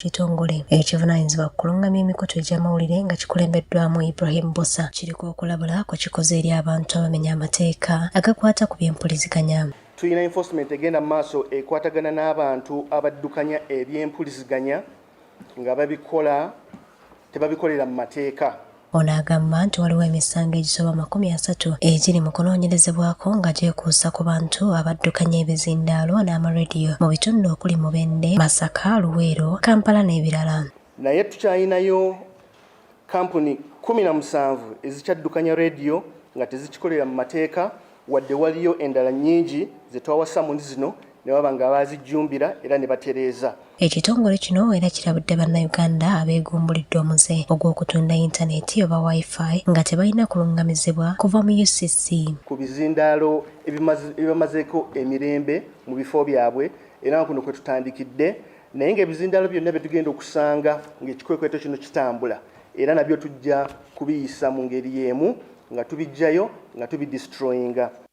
Ekitongole ekivunaanyizibwa kulungamya emikutu gy'amawulire nga kikulembeddwamu Ibrahim Bosa kiriko okulabula kwe kikoze eri abantu abamenya amateeka agakwata ku by'empuliziganya. Tulina enforcement egenda maaso ekwatagana n'abantu abaddukanya eby'empuliziganya nga tebabikolera mu mateeka. Ono agamba nti waliwo emisango egisoba 30 egiri mu kunoonyerezebwako nga gyekuusa ku bantu abaddukanya ebizindaalo n'amarediyo mu bitundu okuli Mubende, Masaka, Luweero, Kampala n'ebirala. Naye tukyalinayo kampuni 17 ezikyaddukanya rediyo nga tezikikolera mu mateeka, wadde waliyo endala nnyingi ze twawasa mu zino ne baba nga baazijjumbira era ne batereeza. Ekitongole kino era kirabudde bannayuganda abeegumbulidde omuze ogw'okutunda intaneti oba wifi nga tebalina kulungamizibwa kuva mu UCC. Ku bizindaalo ebibamazeeko emirembe mu bifo byabwe era kuno kwe tutandikidde, naye ng'ebizindaalo byonna bye tugenda okusanga ng'ekikwekweto kino kitambula era nabyo tujja kubiyisa mu ngeri y'emu nga tubiggyayo nga tubidistroyinga.